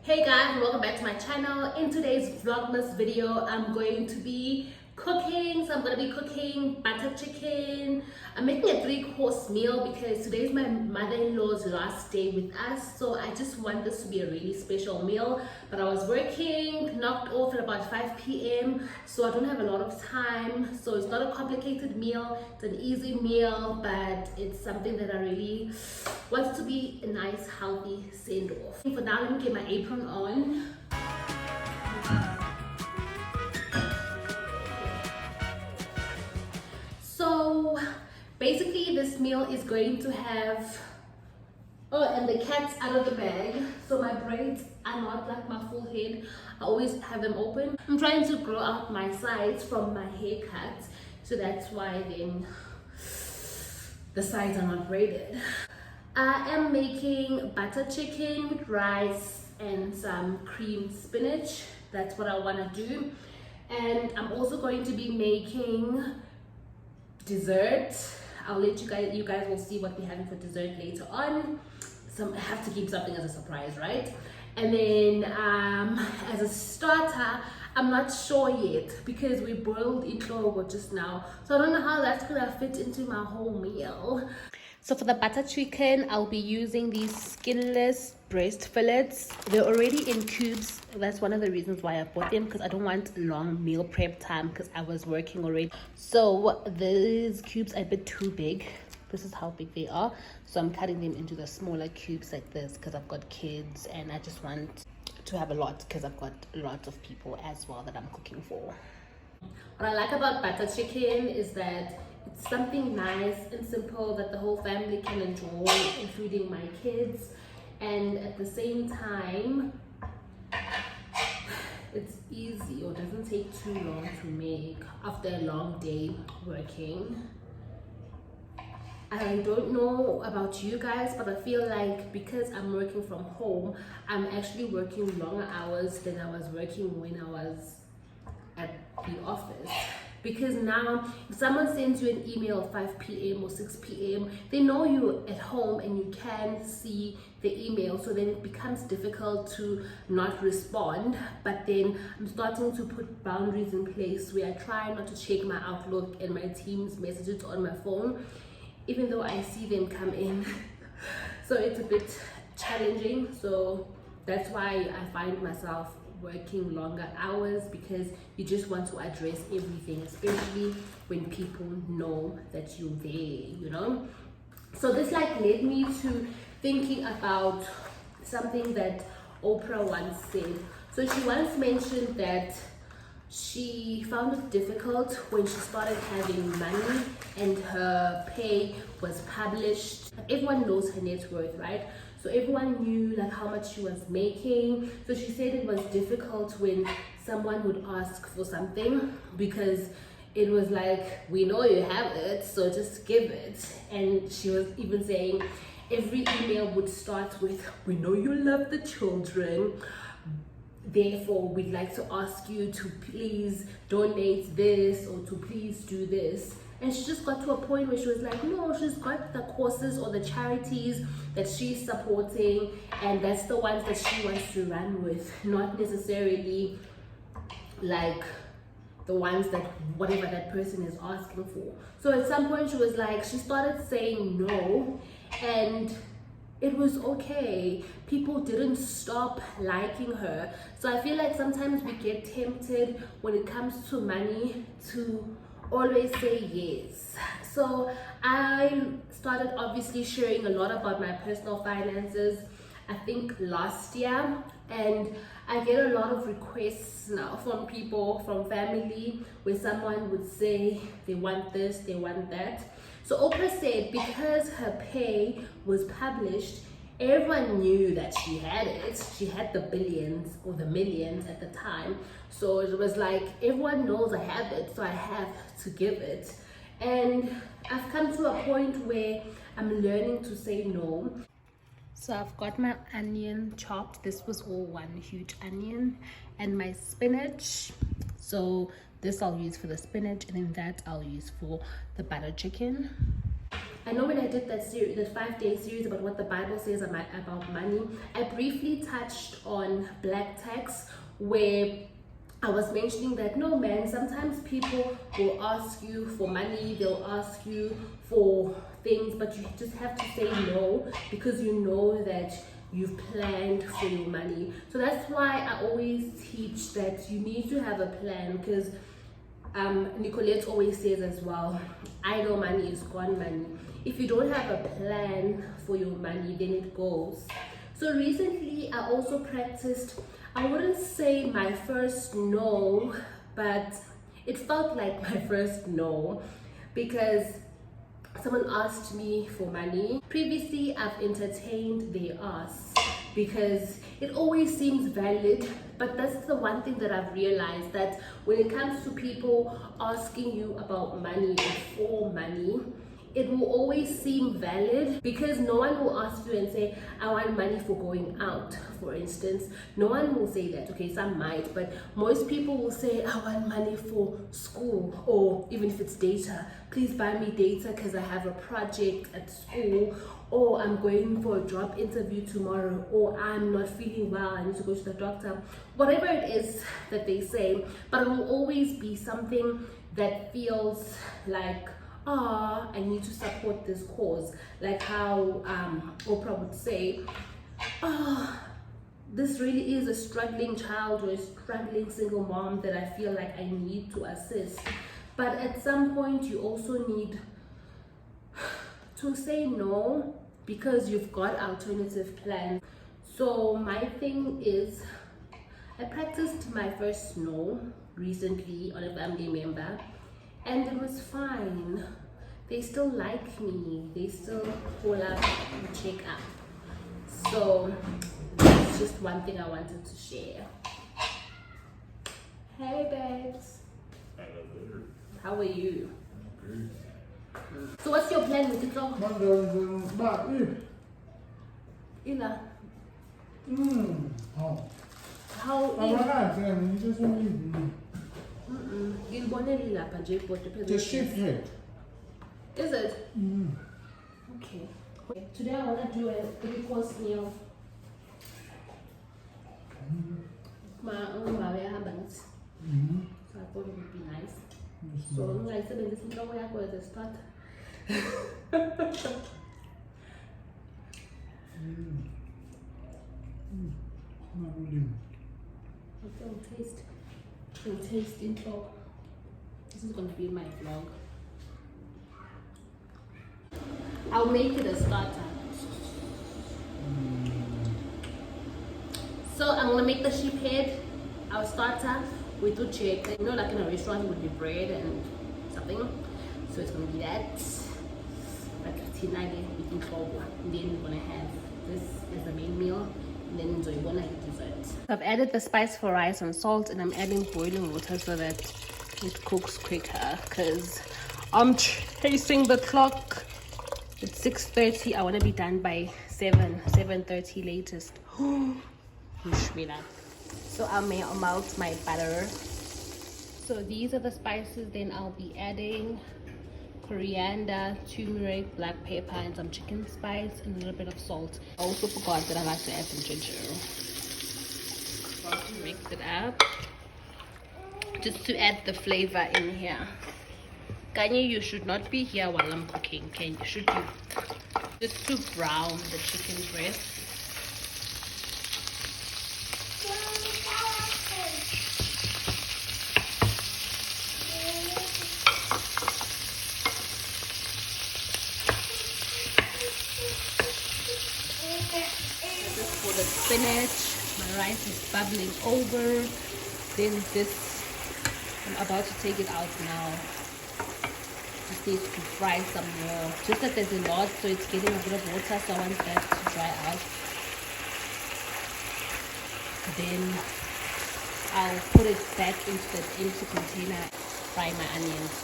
Hey guys, welcome back to my channel. In today's vlogmas video, I'm going to be cooking. So I'm going to be cooking butter chicken. I'm making a 3-course meal because today's my mother-in-law's last day with us. So I just want this to be a really special meal. But I was working, knocked off at about 5 p.m. So I don't have a lot of time. So it's not a complicated meal. It's an easy meal, but it's something that I really want to be a nice, healthy send-off. For now, let me get my apron on. So basically this meal is going to have, oh, and the cat's out of the bag, so my braids are not like my full head. I always have them open. I'm trying to grow out my sides from my haircut, so that's why then the sides are not braided. I am making butter chicken with rice and some creamed spinach. That's what I want to do. And I'm also going to be making dessert. I'll let you guys will see what we're having for dessert later on. So I have to keep something as a surprise, right? And then as a starter, I'm not sure yet because we boiled itogo just now, so I don't know how that's gonna fit into my whole meal. So for the butter chicken, I'll be using these skinless breast fillets. They're already in cubes. That's one of the reasons why I bought them, because I don't want long meal prep time because I was working already. So these cubes are a bit too big. This is how big they are. So I'm cutting them into the smaller cubes like this because I've got kids and I just want to have a lot because I've got lots of people as well that I'm cooking for. What I like about butter chicken is that it's something nice and simple that the whole family can enjoy, including my kids, and at the same time it's easy or doesn't take too long to make after a long day working. I don't know about you guys, but I feel like because I'm working from home, I'm actually working longer hours than I was working when I was at the office. Because now if someone sends you an email at 5 p.m. or 6 p.m, they know you're at home and you can see the email, so then it becomes difficult to not respond. But then I'm starting to put boundaries in place where I try not to check my Outlook and my Teams messages on my phone, even though I see them come in. So it's a bit challenging. So that's why I find myself working longer hours, because you just want to address everything, especially when people know that you're there, you know. So this like led me to thinking about something that Oprah once said. So she once mentioned that she found it difficult when she started having money and her pay was published. Everyone knows her net worth, right? So everyone knew like how much she was making. So she said it was difficult when someone would ask for something, because it was like, we know you have it, so just give it. And she was even saying every email would start with, we know you love the children, therefore we'd like to ask you to please donate this or to please do this. And she just got to a point where she was like, no, she's got the courses or the charities that she's supporting, and that's the ones that she wants to run with, not necessarily like the ones that whatever that person is asking for. So at some point she was like, she started saying no, and it was okay. People didn't stop liking her. So I feel like sometimes we get tempted when it comes to money to always say yes. So I started obviously sharing a lot about my personal finances, I think last year, and I get a lot of requests now from people, from family, where someone would say they want this, they want that. So Oprah said because her pay was published, everyone knew that she had it. She had the billions or the millions at the time. So it was like, everyone knows I have it, so I have to give it. And I've come to a point where I'm learning to say no. So I've got my onion chopped. This was all one huge onion, and my spinach. So this I'll use for the spinach, and then that I'll use for the butter chicken. I know when I did that series, the 5-day series about what the Bible says about money, I briefly touched on black tax, where I was mentioning that no man, sometimes people will ask you for money, they'll ask you for things, but you just have to say no because you know that you've planned for your money. So that's why I always teach that you need to have a plan, because Nicolette always says as well, I know money is gone money. If you don't have a plan for your money, then it goes. So recently I also practiced, I wouldn't say my first no, but it felt like my first no, because someone asked me for money. Previously I've entertained their ask because it always seems valid, but that's the one thing that I've realized, that when it comes to people asking you about money or for money, it will always seem valid, because no one will ask you and say, I want money for going out, for instance. No one will say that. Okay, some might, but most people will say, I want money for school, or even if it's data, please buy me data because I have a project at school, or I'm going for a job interview tomorrow, or I'm not feeling well, I need to go to the doctor. Whatever it is that they say, but it will always be something that feels like, I need to support this cause. Like how Oprah would say, this really is a struggling child or a struggling single mom that I feel like I need to assist. But at some point you also need to say no, because you've got alternative plans. So my thing is, I practiced my first no recently on a family member, and it was fine. They still like me, they still call up and check up. So that's just one thing I wanted to share. Hey babes, how are you? So what's your plan with TikTok? Ila. The shift head. Is it? Okay. Today I want to do a 3-course meal. So I thought it would be nice. So I said this is where I go to start. It'll taste in top. This is going to be my vlog. I'll make it a starter. So I'm gonna make the sheep head our starter with two check. You know, like in a restaurant it would be bread and something. So it's gonna be that. Like tonight we can call one. And then we're gonna have this as the main meal. And then enjoy one like dessert. I've added the spice for rice and salt, and I'm adding boiling water so that it cooks quicker, because I'm chasing the clock. It's 6:30. I want to be done by 7:30 latest. Wish me luck. So I'll melt my butter. So these are the spices. Then I'll be adding coriander, turmeric, black pepper, and some chicken spice, and a little bit of salt. I also forgot that I like to add some ginger. Mix it up just to add the flavor in here. Kanye, you should not be here while I'm cooking. Should you? Just to brown the chicken breast. Just for the spinach, my rice is bubbling over. Then this, I'm about to take it out now. Just needs to fry some more. Just that there's a lot, so it's getting a bit of water, so I want that to dry out. Then I'll put it back into the empty container, fry my onions.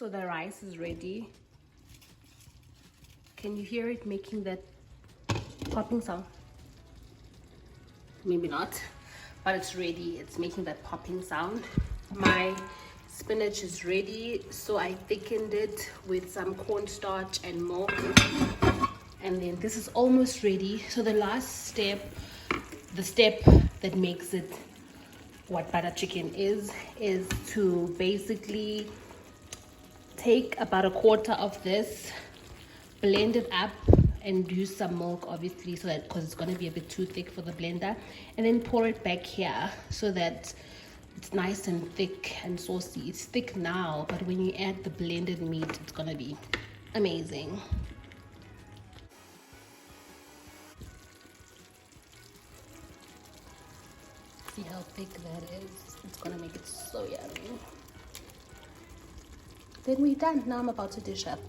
So the rice is ready. Can you hear it making that popping sound? Maybe not, but it's ready. It's making that popping sound. My spinach is ready, so I thickened it with some cornstarch and milk, and then this is almost ready. So the last step, the step that makes it what butter chicken is to basically take about a quarter of this, blend it up, and use some milk, obviously, so that because it's going to be a bit too thick for the blender, and then pour it back here so that it's nice and thick and saucy. It's thick now, but when you add the blended meat, it's going to be amazing. See how thick that is? It's going to make it so yummy. Then we're done. Now I'm about to dish up.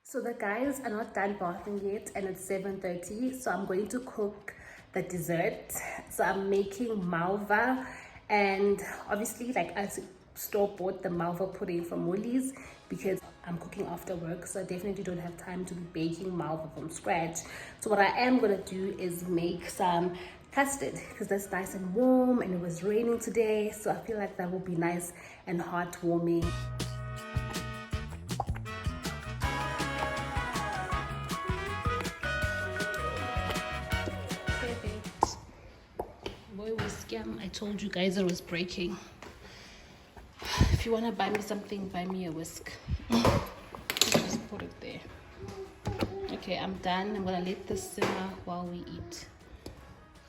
So the guys are not done bathing yet, and it's 7:30, so I'm going to cook the dessert. So I'm making malva, and obviously like I store bought the malva pudding from Woolies because I'm cooking after work, so I definitely don't have time to be baking malva from scratch. So what I am gonna do is make some custard because that's nice and warm, and it was raining today, so I feel like that will be nice and heartwarming. Boy, was scam. I told you guys I was breaking. If you want to buy me something, buy me a whisk. Just put it there. Okay, I'm done. I'm gonna let this simmer while we eat.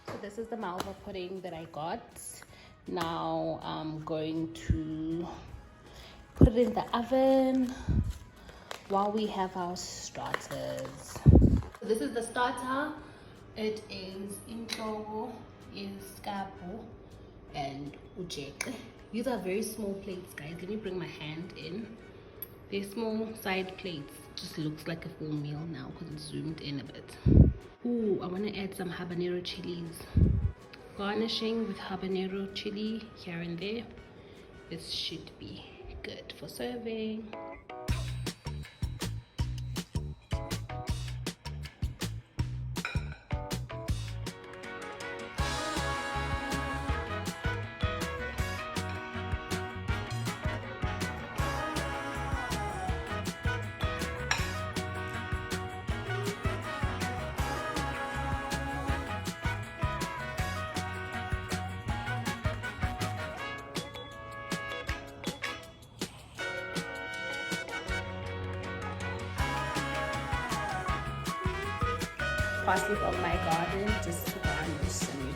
So this is the malva pudding that I got. Now I'm going to put it in the oven while we have our starters. So this is the starter. It is intlobo, iskapu, and ujek. These are very small plates, guys. Let me bring my hand in. They're small side plates. Just looks like a full meal now because it's zoomed in a bit. Ooh, I want to add some habanero chilies. Garnishing with habanero chili here and there. This should be good for serving. Parsley from my garden just to garnish some